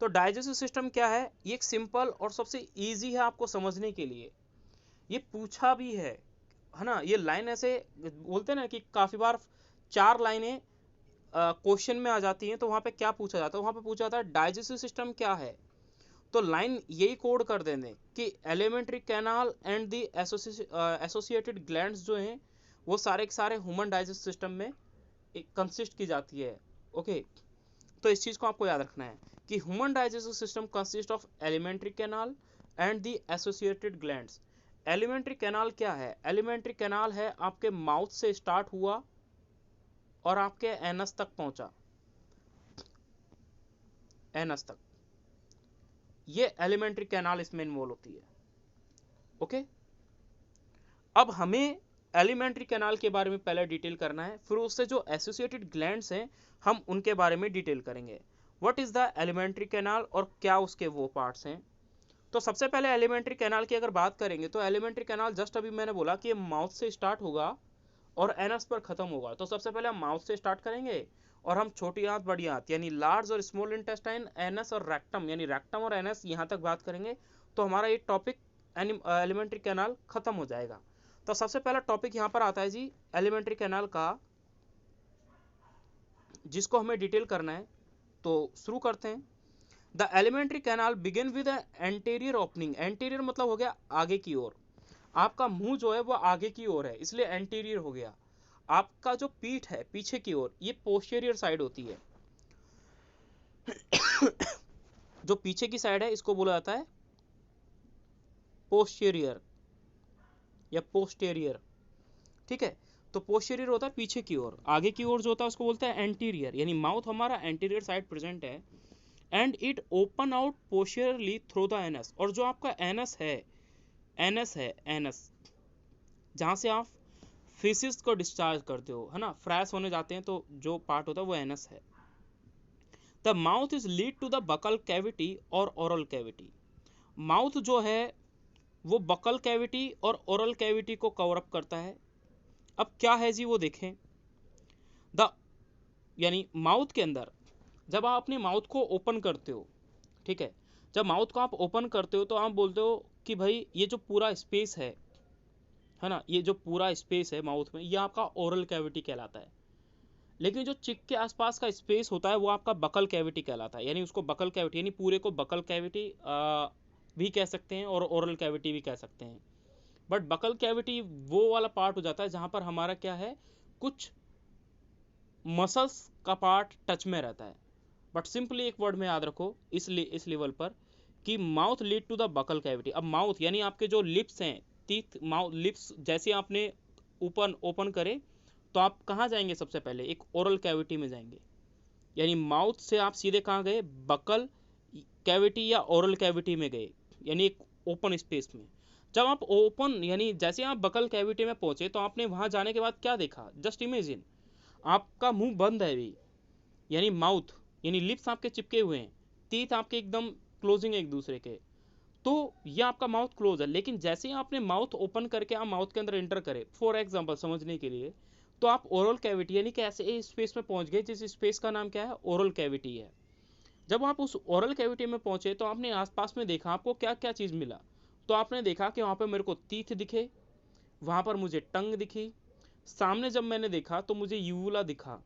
तो डाइजेस्टिव सिस्टम क्या है, ये एक सिंपल और सबसे इजी है आपको समझने के लिए। ये पूछा भी है ना, ये लाइन ऐसे बोलते हैं ना कि काफी बार 4 लाइनें क्वेश्चन में आ जाती हैं, तो वहां पे क्या पूछा जाता है, वहां पे पूछा जाता है डाइजेस्टिव सिस्टम क्या है, तो लाइन यही कोड कर देंगे कि alimentary canal and the associated glands जो हैं वो सारे के सारे ह्यूमन डाइजेस्टिव सिस्टम में कंसिस्ट की जाती है। ओके, तो इस चीज को आपको याद रखना है कि human digestive system consist of alimentary canal and the associated glands. Alimentary canal क्या है, एलिमेंट्री कैनाल है आपके माउथ से स्टार्ट हुआ और आपके एनस तक पहुंचा, एनस तक, ये एलिमेंट्री कैनाल इसमें इन्वॉल्व होती है। ओके, अब हमें एलिमेंट्री कैनाल के बारे में पहले डिटेल करना है, फिर उससे जो एसोसिएटेड ग्लैंड्स हैं हम उनके बारे में डिटेल करेंगे। What is the alimentary canal और क्या उसके वो पार्ट्स हैं। तो सबसे पहले एलिमेंट्री कैनाल की अगर बात करेंगे तो एलिमेंट्री कैनाल जस्ट अभी मैंने बोला कि माउथ से स्टार्ट होगा और एनस पर खत्म होगा। तो सबसे पहले हम माउथ से स्टार्ट करेंगे और हम छोटी आंत बड़ी आंत यानी लार्ज और स्मॉल इंटेस्टाइन, एनस और रेक्टम, यानी रेक्टम और एनस यहाँ तक बात करेंगे तो हमारा ये टॉपिक एलिमेंट्री कैनाल खत्म हो जाएगा। तो सबसे पहला टॉपिक यहाँ पर आता है जी एलिमेंट्री कैनाल का, जिसको हमें डिटेल करना है। तो शुरू करते हैं। The alimentary canal begin with anterior opening, anterior मतलब हो गया आगे की ओर, आपका मुंह जो है वो आगे की ओर है इसलिए एंटीरियर हो गया। आपका जो पीठ है पीछे की ओर, ये पोस्टीरियर साइड होती है। जो पीछे की साइड है इसको बोला जाता है पोस्टीरियर या पोस्टेरियर, ठीक है। तो पोस्टीरियर होता है पीछे की ओर, आगे की ओर जो होता है उसको बोलते हैं एंटीरियर, यानी माउथ हमारा एंटीरियर साइड प्रेजेंट है। And it open out posteriorly through the anus, और जो आपका एनस है, एनस जहाँ से आप फीसिस को डिस्चार्ज करते हो, है ना, फ्रेश होने जाते हैं, तो जो पार्ट होता है वो एनस है। The mouth is lead to the buccal cavity और ओरल कैविटी। माउथ जो है वो बकल कैविटी और ओरल कैविटी को कवर अप करता है। अब क्या है जी वो देखें। द यानी माउथ के अंदर जब आप अपने माउथ को ओपन करते हो, ठीक है, जब माउथ को आप ओपन करते हो तो आप बोलते हो कि भाई ये जो पूरा स्पेस है ना, ये जो पूरा स्पेस है माउथ में, ये आपका ओरल कैविटी कहलाता है। लेकिन जो चिक के आसपास का स्पेस होता है वो आपका बकल कैविटी कहलाता है, यानी उसको बकल कैविटी, यानी पूरे को बकल कैविटी भी कह सकते हैं और ओरल कैविटी भी कह सकते हैं। बट बकल कैविटी वो वाला पार्ट हो जाता है जहां पर हमारा क्या है, कुछ मसल्स का पार्ट टच में रहता है। बट सिंपली एक वर्ड में याद रखो इस लेवल पर कि mouth lead to the buccal cavity. अब माउथ यानी आपके जो लिप्स हैं, टीथ, माउथ, लिप्स जैसे आपने ओपन करे तो आप कहाँ जाएंगे, सबसे पहले एक ओरल कैविटी में जाएंगे। यानी माउथ से आप सीधे कहाँ गए, बकल कैविटी या ओरल कैविटी में गए, यानी एक ओपन स्पेस में। जब आप ओपन यानी जैसे आप बकल कैविटी में पहुंचे तो आपने वहां जाने के बाद क्या देखा, जस्ट इमेजिन आपका मुंह बंद है अभी, यानी माउथ यानी लिप्स आपके चिपके हुए हैं, टीथ आपके एकदम क्लोजिंग है एक दूसरे के, तो ये आपका माउथ क्लोज है। लेकिन जैसे ही आपने माउथ ओपन करके आप माउथ के अंदर एंटर करें, फॉर एग्जांपल समझने के लिए, तो आप ओरल कैविटी यानी कि ऐसे स्पेस में पहुंच गए जिस स्पेस का नाम क्या है, ओरल कैविटी है। जब आप उस ओरल कैविटी में पहुंचे तो आपने आसपास में देखा, आपको क्या क्या चीज मिला। तो आपने देखा कि वहां पर मेरे को टीथ दिखे, वहां पर मुझे टंग दिखी, सामने जब मैंने देखा तो मुझे यूवुला दिखा।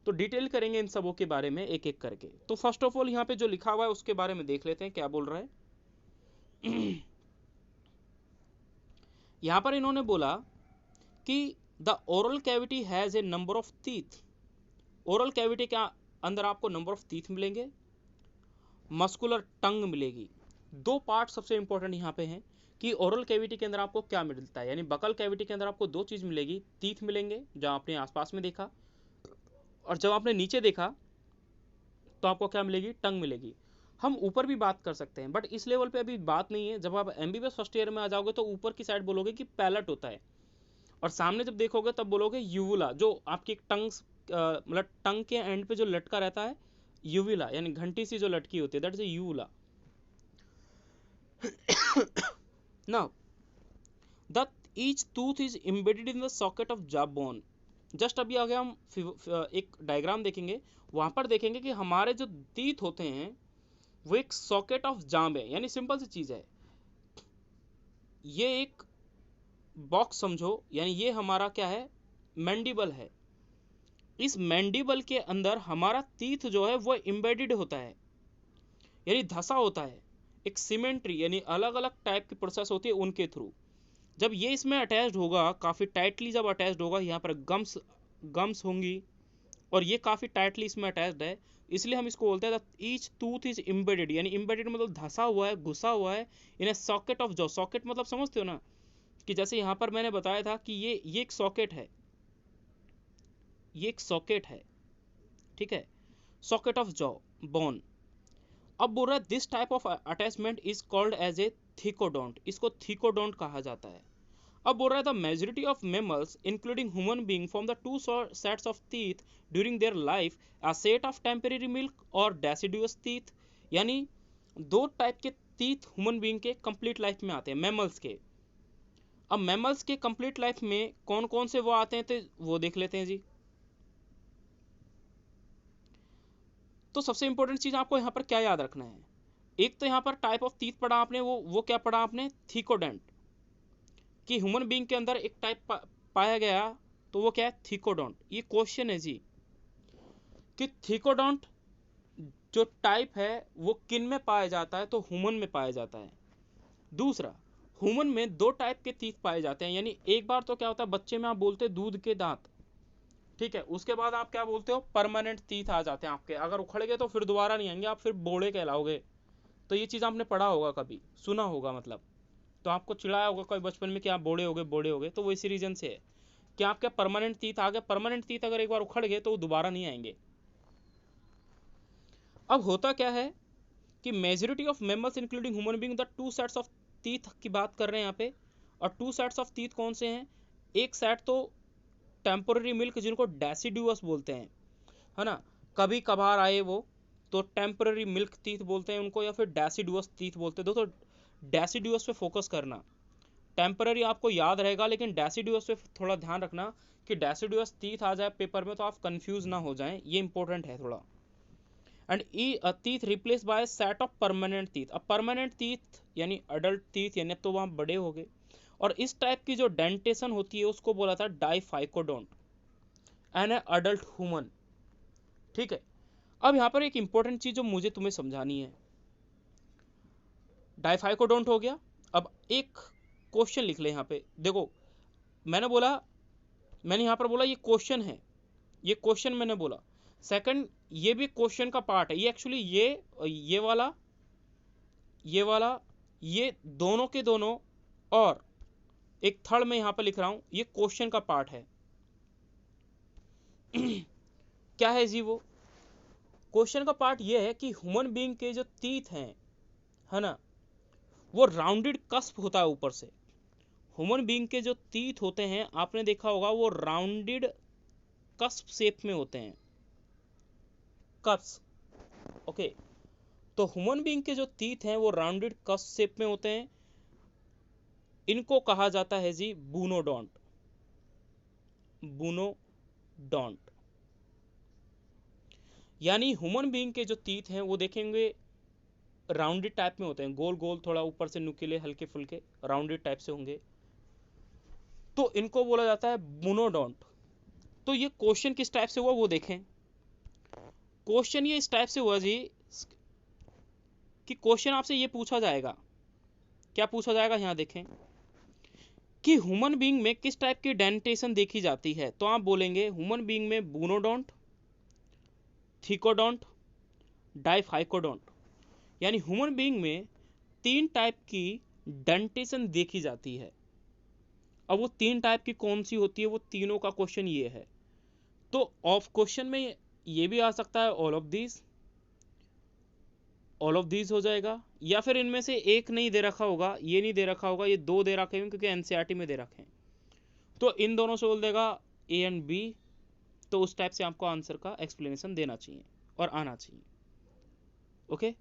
तो डिटेल करेंगे इन सबों के बारे में एक एक करके। तो फर्स्ट ऑफ ऑल यहाँ पे जो लिखा हुआ है उसके बारे में देख लेते हैं क्या बोल रहा है। यहाँ पर इन्होंने बोला कि the oral cavity has a number of teeth. Oral cavity के अंदर आपको नंबर ऑफ टीथ मिलेंगे, मस्कुलर टंग मिलेगी। दो पार्ट सबसे इंपॉर्टेंट यहाँ पे हैं कि ओरल कैविटी के अंदर आपको क्या मिलता है, यानी बकल कैविटी के अंदर आपको दो चीज मिलेगी, टीथ मिलेंगे जो आपने आसपास में देखा, और जब आपने नीचे देखा तो आपको क्या मिलेगी, टंग मिलेगी। हम ऊपर भी बात कर सकते हैं बट इस लेवल पे अभी बात नहीं है। जब आप एमबीबीएस फर्स्ट ईयर में आ जाओगे तो ऊपर की साइड बोलोगे कि पैलेट होता है, और सामने जब देखोगे तब बोलोगे यूवुला, जो आपकी टंग मतलब टंग के एंड पे जो लटका रहता है, यूविला यानी घंटी सी जो लटकी होती है, that is uvula. Now the each tooth is embedded in the socket of jaw bone. Just अभी आगे हम एक डायग्राम देखेंगे, वहां पर देखेंगे कि हमारे जो तीत होते हैं वो एक सॉकेट ऑफ जाम है। यानी सिंपल सी चीज है, ये एक बॉक्स समझो, यानी ये हमारा क्या है, मैंडिबल है। इस मैंडिबल के अंदर हमारा तीत जो है वो एम्बेडेड होता है, यानी धसा होता है। एक सिमेंट्री यानी अलग अलग टाइप की प्रोसेस होती है उनके थ्रू। जब ये इसमें अटैच्ड होगा, काफी टाइटली जब अटैच्ड होगा, यहाँ पर गम्स होंगी, और ये काफी टाइटली इसमें अटैच्ड है, इसलिए हम इसको बोलते हैं ईच टूथ इज एम्बेडेड। यानी एम्बेडेड मतलब धसा हुआ है, घुसा हुआ है इन ए सॉकेट ऑफ जॉ। सॉकेट मतलब समझते हो ना, कि जैसे यहाँ पर मैंने बताया था कि ये एक सॉकेट है, ये एक सॉकेट है, ठीक है, सॉकेट ऑफ जॉ बोन। अब बोल रहा है this type of attachment is called as a thecodont, इसको थीकोडोंट कहा जाता है। अब बोल रहा है the majority of mammals including human being form the two sets of teeth during their life, a set of temporary milk और deciduous teeth. यानी दो टाइप के टीथ ह्यूमन बीइंग के कंप्लीट लाइफ में आते हैं, मैमल्स के। अब मैमल्स के कंप्लीट लाइफ में कौन कौन से वो आते हैं तो वो देख लेते हैं जी। तो सबसे इंपॉर्टेंट चीज आपको यहाँ पर क्या याद रखना है, एक तो यहाँ पर टाइप ऑफ टीथ पढ़ा आपने, वो क्या पढ़ा आपने, थीकोडेंट, कि ह्यूमन बीइंग के अंदर एक टाइप पाया गया, तो वो क्या है, थीकोडोंट। ये क्वेश्चन है जी कि थीकोडोंट जो टाइप है वो किन में पाया जाता है, तो ह्यूमन में पाया जाता है। दूसरा, ह्यूमन में दो टाइप के टीथ पाए जाते हैं। यानी एक बार तो क्या होता है, बच्चे में आप बोलते हैं दूध के दांत, ठीक है, उसके बाद आप क्या बोलते हो, परमानेंट टीथ आ जाते हैं आपके, अगर उखड़ गए तो फिर दोबारा नहीं आएंगे, आप फिर बोड़े कहलाओगे, तो ये चीज़ आपने पढ़ा होगा, कभी सुना होगा मतलब, तो आपको चिढ़ाया होगा कोई बचपन में कि आप बूढ़े हो गए, तो वो इसी रीजन से है कि आपके परमानेंट टीथ आ गए। परमानेंट टीथ अगर एक बार उखड़ गए तो वो दोबारा नहीं आएंगे। अब होता क्या है कि majority of mammals including human being the two sets of teeth की बात कर रहे हैं यहाँ पे। और टू सेट्स ऑफ टीथ कौन से हैं? एक सेट तो टेम्पोररी मिल्क, जिनको डेसिडुअस बोलते हैं, है ना, कभी कभार आए वो, तो टेम्पररी मिल्क टीथ बोलते हैं उनको, या फिर डेसिडुअस टीथ बोलते हैं। दोस्तों डेसिडुअस पे फोकस करना, टेम्पररी आपको याद रहेगा, लेकिन डेसिडुअस पे थोड़ा ध्यान रखना कि डेसिडुअस टीथ आ जाए पेपर में तो आप कंफ्यूज ना हो जाएं, ये इंपॉर्टेंट है थोड़ा। And teeth replace by set of permanent teeth. अब परमानेंट टीथ यानी अडल्ट टीथ, यानी अब तो वहाँ बड़े हो गए, और इस टाइप की जो डेंटेशन होती है उसको बोला था डाइफाइकोडोंट एंड अडल्ट ह्यूमन। ठीक है, अब यहाँ पर एक इंपॉर्टेंट चीज जो मुझे तुम्हें समझानी है, डाइफाइकोडोंट हो गया। अब एक क्वेश्चन लिख ले यहाँ पे, देखो मैंने यहाँ पर बोला ये क्वेश्चन है, ये क्वेश्चन मैंने बोला। सेकंड, ये भी क्वेश्चन का पार्ट है, ये एक्चुअली ये वाला ये दोनों के दोनों, और एक थर्ड में यहाँ पर लिख रहा हूं, ये क्वेश्चन का पार्ट है। क्या है जी? वो क्वेश्चन का पार्ट ये है कि ह्यूमन बीइंग के जो टीथ हैं, है ना, वो राउंडेड कस्प होता है ऊपर से। ह्यूमन बीइंग के जो टीथ होते हैं आपने देखा होगा वो राउंडेड कस्प शेप में होते हैं, कस्प। ओके, तो ह्यूमन बीइंग के जो टीथ हैं वो राउंडेड कस्प शेप में होते हैं। इनको कहा जाता है जी बूनोडोंट, बूनोडोंट। यानी ह्यूमन बीइंग के जो टीथ हैं वो देखेंगे राउंडेड टाइप में होते हैं, गोल गोल, थोड़ा ऊपर से नुकीले, हल्के फुल्के राउंडेड टाइप से होंगे, तो इनको बोला जाता है बूनोडोंट। तो ये क्वेश्चन किस टाइप से हुआ वो देखें। क्वेश्चन ये इस टाइप से हुआ जी कि क्वेश्चन आपसे ये पूछा जाएगा, क्या पूछा जाएगा यहाँ देखें, कि ह्यूमन बीइंग में किस टाइप की डेंटेशन देखी जाती है। तो आप बोलेंगे ह्यूमन बीइंग में बूनोडोंट, थिकोडोंट, डाइफाइकोडोंट। यानी ह्यूमन बीइंग में 3 टाइप की डेंटेशन देखी जाती है। अब वो 3 टाइप की कौन सी होती है, वो तीनों का क्वेश्चन ये है। तो ऑफ क्वेश्चन में ये भी आ सकता है ऑल ऑफ दीज हो जाएगा, या फिर इनमें से एक नहीं दे रखा होगा, ये नहीं दे रखा होगा, ये 2 दे रखे हैं क्योंकि एनसीईआरटी में दे रखे हैं, तो इन दोनों से बोल देगा ए एंड बी। तो उस टाइप से आपको आंसर का एक्सप्लेनेशन देना चाहिए और आना चाहिए। ओके,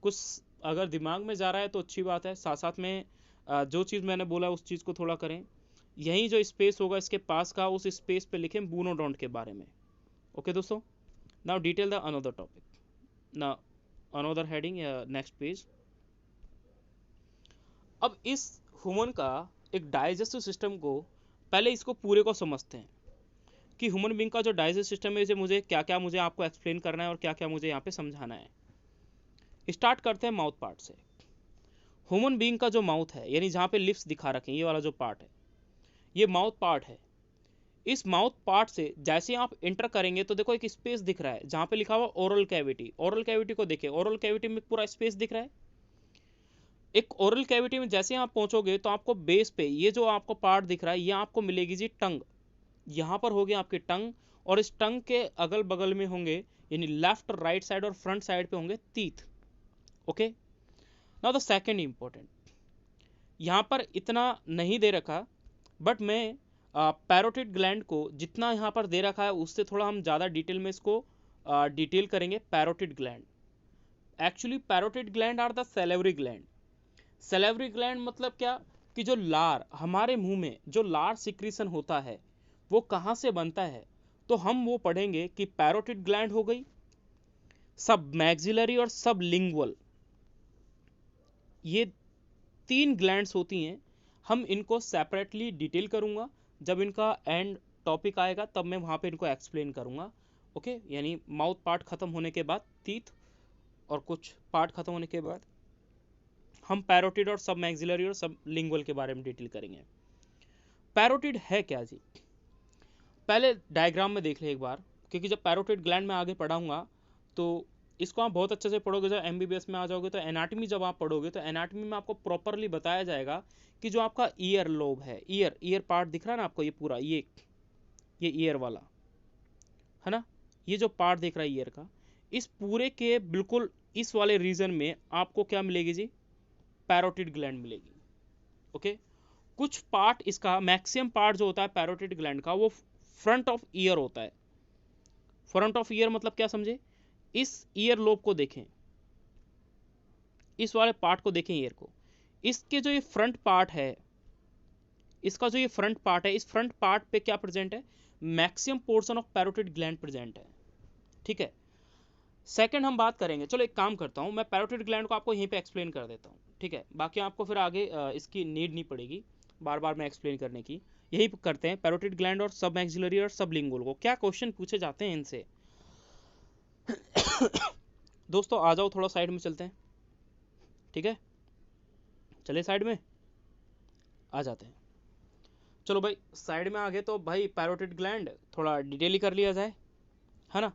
कुछ अगर दिमाग में जा रहा है तो अच्छी बात है, साथ साथ में जो चीज़ मैंने बोला उस चीज़ को थोड़ा करें। यही जो स्पेस होगा इसके पास का, उस स्पेस पे लिखें बूनोडोंट के बारे में। ओके दोस्तों, now detail the another topic, ना अनदर हेडिंग या नेक्स्ट पेज। अब इस ह्यूमन का एक डाइजेस्टिव सिस्टम को, पहले इसको पूरे को समझते हैं कि ह्यूमन बीइंग का जो डाइजेस्टिव सिस्टम है, इसे मुझे क्या क्या मुझे आपको एक्सप्लेन करना है और क्या क्या मुझे यहाँ पे समझाना है। स्टार्ट करते हैं माउथ पार्ट से। ह्यूमन बीइंग का जो माउथ है, यानी जहाँ पे लिप्स दिखा रखे हैं, ये वाला जो पार्ट है, ये माउथ पार्ट है। इस माउथ पार्ट से जैसे आप इंटर करेंगे तो देखो एक स्पेस दिख रहा है जहाँ पे लिखा हुआ ओरल कैविटी। ओरल कैविटी को देखें, ओरल कैविटी में पूरा स्पेस दिख रहा है। एक ओरल कैविटी में जैसे आप पहुंचोगे तो आपको बेस पे ये जो आपको पार्ट दिख रहा है, ये आपको मिलेगी जी टंग। यहाँ पर होगी आपकी टंग, और इस टंग के अगल बगल में होंगे, यानी लेफ्ट राइट साइड और फ्रंट साइड पे होंगे teeth. Okay, now the second important, यहाँ पर इतना नहीं दे रखा, बट मैं पैरोटिड ग्लैंड को जितना यहाँ पर दे रखा है उससे थोड़ा हम ज़्यादा डिटेल में इसको डिटेल करेंगे। Parotid gland, actually parotid gland are the salivary gland. Salivary gland मतलब क्या, कि जो लार हमारे मुंह में जो लार सिक्रीशन होता है वो कहाँ से बनता है, तो हम वो पढ़ेंगे कि पैरोटिड ग्लैंड हो गई, सब मैक्सिलरी और सब लिंगुअल, ये 3 ग्लैंड्स होती हैं। हम इनको सेपरेटली डिटेल करूंगा, जब इनका एंड टॉपिक आएगा तब मैं वहां पे इनको एक्सप्लेन करूंगा। ओके, यानी माउथ पार्ट खत्म होने के बाद टीथ, और कुछ पार्ट खत्म होने के बाद हम पैरोटिड और सब मैक्सिलरी और सब लिंगुअल के बारे में डिटेल करेंगे। पैरोटिड है क्या जी, पहले डायग्राम में देख ले एक बार, क्योंकि जब पैरोटिड ग्लैंड में आगे पढ़ाऊंगा तो इसको आप बहुत अच्छे से पढ़ोगे, जब एमबीबीएस में आ जाओगे तो एनाटमी जब आप पढ़ोगे तो एनाटमी में आपको प्रॉपरली बताया जाएगा कि जो आपका ईयर लोब है, ईयर पार्ट दिख रहा है ना आपको, ये पूरा ये ईयर वाला है ना, ये जो पार्ट दिख रहा है ईयर का, इस पूरे के बिल्कुल इस वाले रीजन में आपको क्या मिलेगी जी, पैरोटिड ग्लैंड मिलेगी। ओके, कुछ पार्ट इसका, मैक्सिमम पार्ट जो होता है पैरोटिड ग्लैंड का वो फ्रंट ऑफ ईयर होता है। फ्रंट ऑफ ईयर मतलब क्या समझे, इस ईयर लोब को देखें, इस वाले पार्ट को देखें ईयर को, इसके जो ये फ्रंट पार्ट है, इसका जो ये फ्रंट पार्ट है, इस फ्रंट पार्ट पे क्या प्रेजेंट है, maximum portion of parotid gland present है। ठीक है, सेकंड हम बात करेंगे, चलो एक काम करता हूँ मैं पैरोटिड ग्लैंड को आपको यहीं पे एक्सप्लेन कर देता हूँ। ठीक है, बाकी आपको फिर आगे इसकी नीड नहीं पड़ेगी बार बार मैं एक्सप्लेन करने की। यही करते हैं पैरोटिड ग्लैंड और सब मैक्सिलरी और सब लिंगुअल को, क्या क्वेश्चन पूछे जाते हैं इनसे। दोस्तों आ जाओ, थोड़ा साइड में चलते हैं। ठीक है, चले साइड में आ जाते हैं। चलो भाई साइड में आ गए तो भाई पैरोटिड ग्लैंड थोड़ा डिटेल ही कर लिया जाए, है ना।